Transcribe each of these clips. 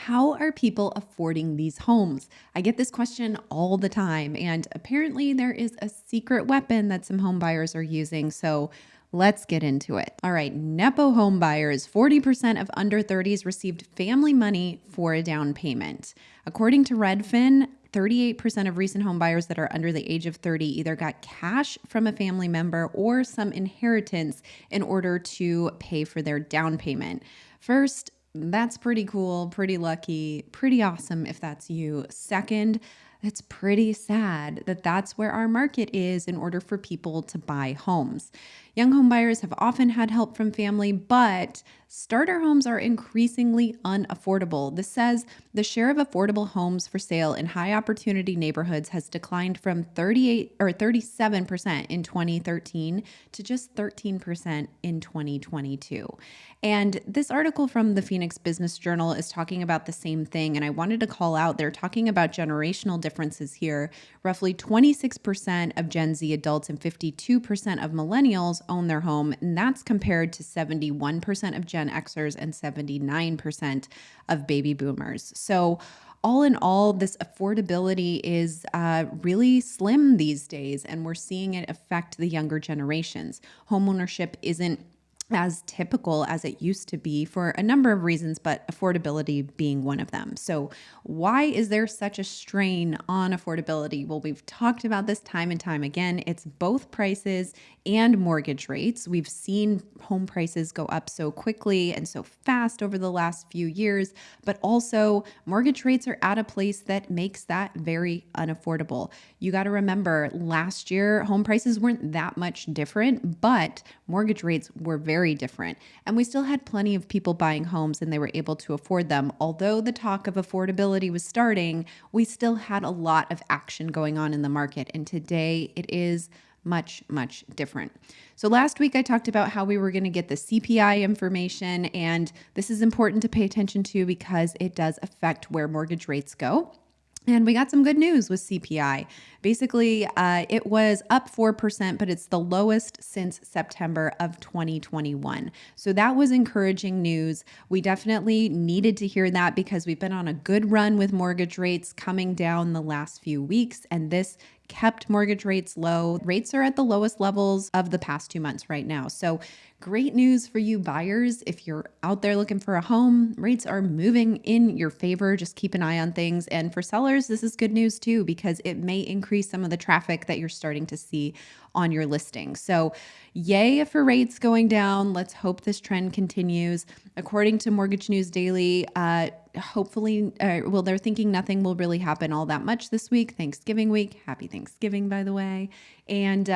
How are people affording these homes? I get this question all the time, and apparently there is a secret weapon that some home buyers are using. So let's get into it. All right, Nepo Homebuyers, 40% of under 30s received family money for a down payment. According to Redfin, 38% of recent home buyers that are under the age of 30 either got cash from a family member or some inheritance in order to pay for their down payment. First, that's pretty cool, pretty lucky, pretty awesome if that's you. Second, it's pretty sad that that's where our market is in order for people to buy homes. Young home buyers have often had help from family, but starter homes are increasingly unaffordable. This says the share of affordable homes for sale in high opportunity neighborhoods has declined from 37% in 2013 to just 13% in 2022. And this article from the Phoenix Business Journal is talking about the same thing. And I wanted to call out, they're talking about generational differences here. Roughly 26% of Gen Z adults and 52% of millennials own their home. And that's compared to 71% of Gen Xers and 79% of baby boomers. So all in all, this affordability is really slim these days, and we're seeing it affect the younger generations. Homeownership isn't as typical as it used to be for a number of reasons, but affordability being one of them. So why is there such a strain on affordability? Well, we've talked about this time and time again. It's both prices and mortgage rates. We've seen home prices go up so quickly and so fast over the last few years, but also mortgage rates are at a place that makes that very unaffordable. You got to remember, last year, home prices weren't that much different, but mortgage rates were very different. And we still had plenty of people buying homes and they were able to afford them. Although the talk of affordability was starting, we still had a lot of action going on in the market. And today it is much, much different. So last week I talked about how we were going to get the CPI information, and this is important to pay attention to because it does affect where mortgage rates go. And we got some good news with CPI. Basically, it was up 4%, but it's the lowest since September of 2021. So that was encouraging news. We definitely needed to hear that because we've been on a good run with mortgage rates coming down the last few weeks, and this kept mortgage rates low. Rates are at the lowest levels of the past 2 months right now. So great news for you buyers. If you're out there looking for a home, rates are moving in your favor. Just keep an eye on things. And for sellers, this is good news too, because it may increase some of the traffic that you're starting to see on your listing. So yay for rates going down. Let's hope this trend continues. According to Mortgage News Daily, hopefully, they're thinking nothing will really happen all that much this week, Thanksgiving week. Happy Thanksgiving, by the way. And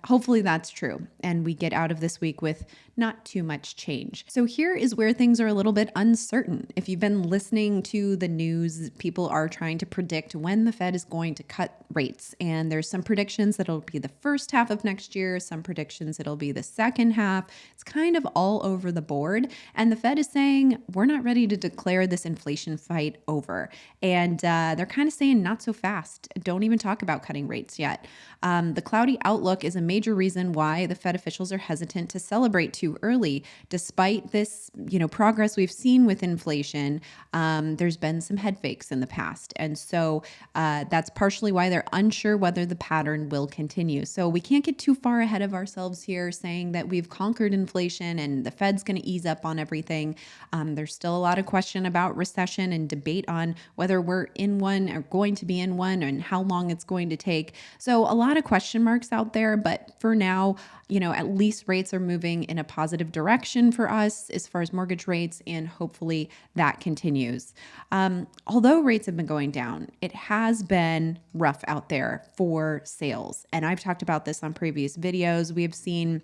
hopefully that's true. And we get out of this week with not too much change. So here is where things are a little bit uncertain. If you've been listening to the news, people are trying to predict when the Fed is going to cut rates. And there's some predictions that it'll be the first half of next year, some predictions it'll be the second half. It's kind of all over the board. And the Fed is saying, we're not ready to declare this inflation fight over. And they're kind of saying not so fast. Don't even talk about cutting rates yet. The cloudy outlook is a major reason why the Fed officials are hesitant to celebrate too early. Despite this, progress we've seen with inflation, there's been some head fakes in the past. And so that's partially why they're unsure whether the pattern will continue. So we can't get too far ahead of ourselves here saying that we've conquered inflation and the Fed's going to ease up on everything. There's still a lot of question about recession and debate on whether we're in one or going to be in one and how long it's going to take. So a lot of question marks out there, but for now, at least rates are moving in a positive direction for us as far as mortgage rates, and hopefully that continues. Although rates have been going down, it has been rough out there for sales. And I've talked about this on previous videos. We have seen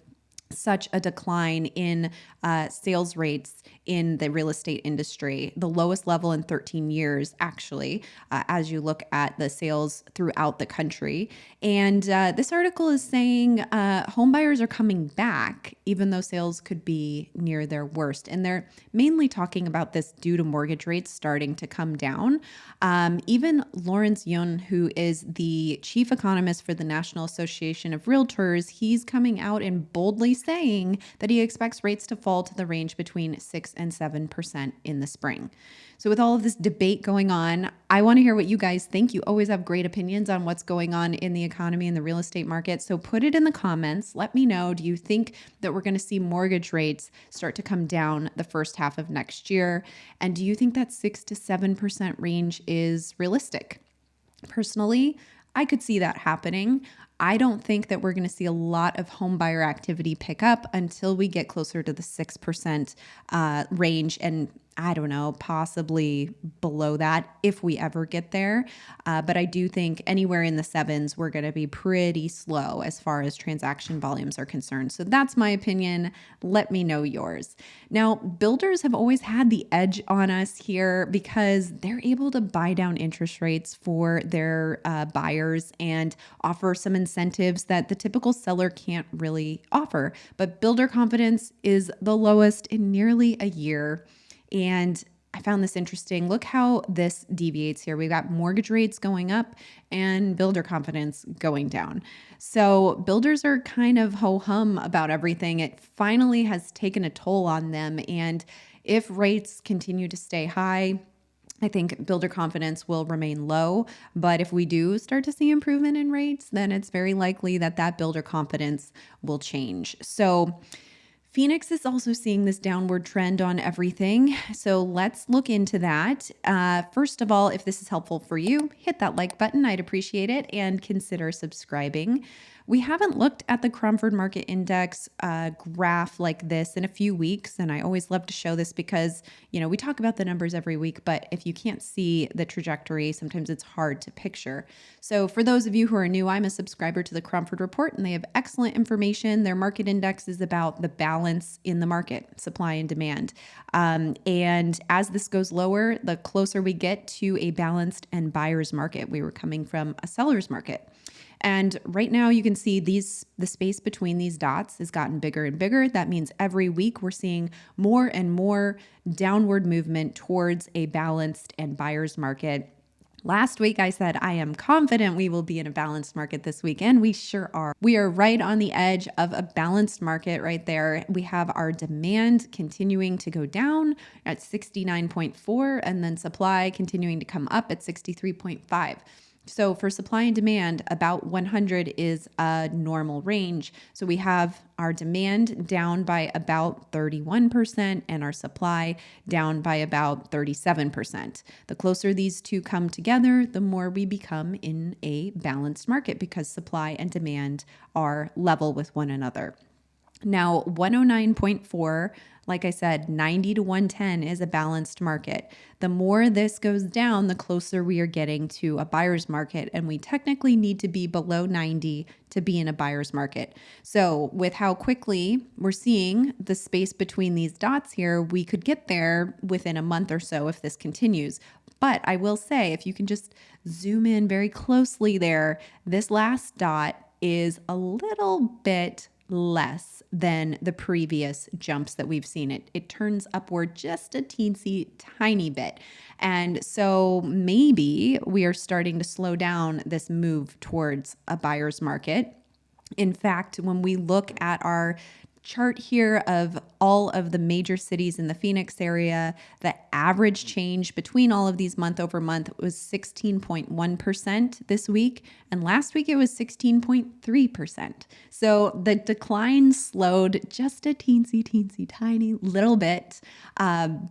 such a decline in sales rates in the real estate industry, the lowest level in 13 years, actually, as you look at the sales throughout the country. And this article is saying home buyers are coming back, even though sales could be near their worst. And they're mainly talking about this due to mortgage rates starting to come down. Even Lawrence Yun, who is the chief economist for the National Association of Realtors, he's coming out and boldly saying that he expects rates to fall to the range between 6 and 7% in the spring. So with all of this debate going on, I want to hear what you guys think. You always have great opinions on what's going on in the economy and the real estate market. So put it in the comments. Let me know. Do you think that we're going to see mortgage rates start to come down the first half of next year? And do you think that 6 to 7% range is realistic? Personally, I could see that happening. I don't think that we're going to see a lot of home buyer activity pick up until we get closer to the 6% range, and I don't know, possibly below that if we ever get there. But I do think anywhere in the sevens, we're going to be pretty slow as far as transaction volumes are concerned. So that's my opinion. Let me know yours. Now, builders have always had the edge on us here because they're able to buy down interest rates for their buyers and offer some incentives that the typical seller can't really offer. But builder confidence is the lowest in nearly a year. And I found this interesting. Look how this deviates here. We've got mortgage rates going up and builder confidence going down. So builders are kind of ho-hum about everything. It finally has taken a toll on them. And if rates continue to stay high, I think builder confidence will remain low. But if we do start to see improvement in rates, then it's very likely that that builder confidence will change. So Phoenix is also seeing this downward trend on everything. So let's look into that. First of all, if this is helpful for you, hit that like button. I'd appreciate it, and consider subscribing. We haven't looked at the Cromford Market Index graph like this in a few weeks, and I always love to show this because, we talk about the numbers every week, but if you can't see the trajectory, sometimes it's hard to picture. So for those of you who are new, I'm a subscriber to the Cromford Report, and they have excellent information. Their market index is about the balance in the market, supply and demand. And as this goes lower, the closer we get to a balanced and buyer's market. We were coming from a seller's market. And right now you can see the space between these dots has gotten bigger and bigger. That means every week we're seeing more and more downward movement towards a balanced and buyer's market. Last week I said, I am confident we will be in a balanced market this week, and we sure are. We are right on the edge of a balanced market right there. We have our demand continuing to go down at 69.4, and then supply continuing to come up at 63.5. So for supply and demand, about 100 is a normal range. So we have our demand down by about 31% and our supply down by about 37%. The closer these two come together, the more we become in a balanced market because supply and demand are level with one another. Now, 109.4, like I said, 90 to 110 is a balanced market. The more this goes down, the closer we are getting to a buyer's market, and we technically need to be below 90 to be in a buyer's market. So with how quickly we're seeing the space between these dots here, we could get there within a month or so if this continues. But I will say, if you can just zoom in very closely there, this last dot is a little bit less than the previous jumps that we've seen. It turns upward just a teensy tiny bit. And so maybe we are starting to slow down this move towards a buyer's market. In fact, when we look at our chart here of all of the major cities in the Phoenix area, the average change between all of these month over month was 16.1% this week. And last week it was 16.3%. So the decline slowed just a teensy tiny little bit,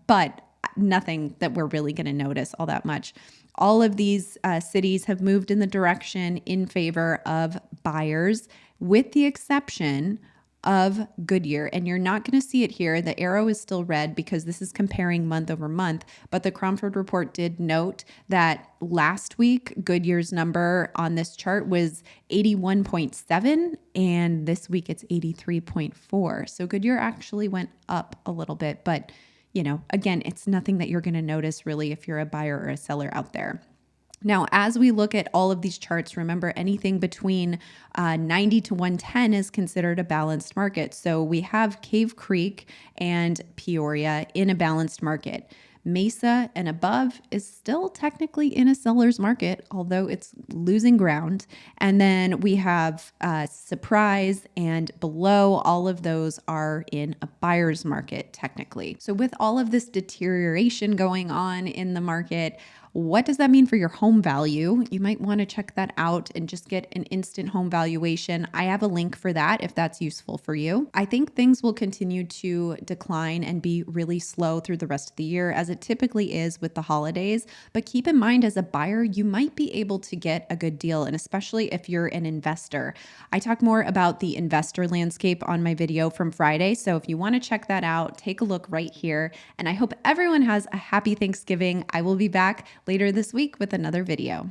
but nothing that we're really going to notice all that much. All of these cities have moved in the direction in favor of buyers, with the exception of Goodyear. And you're not going to see it here. The arrow is still red because this is comparing month over month. But the Cromford report did note that last week, Goodyear's number on this chart was 81.7, and this week it's 83.4. So Goodyear actually went up a little bit. But, again, it's nothing that you're going to notice really if you're a buyer or a seller out there. Now, as we look at all of these charts, remember anything between 90 to 110 is considered a balanced market. So we have Cave Creek and Peoria in a balanced market. Mesa and above is still technically in a seller's market, although it's losing ground. And then we have Surprise, and below, all of those are in a buyer's market technically. So with all of this deterioration going on in the market, what does that mean for your home value? You might want to check that out and just get an instant home valuation. I have a link for that if that's useful for you. I think things will continue to decline and be really slow through the rest of the year, as it typically is with the holidays. But keep in mind, as a buyer, you might be able to get a good deal, and especially if you're an investor. I talk more about the investor landscape on my video from Friday. So if you want to check that out, take a look right here. And I hope everyone has a happy Thanksgiving. I will be back later this week with another video.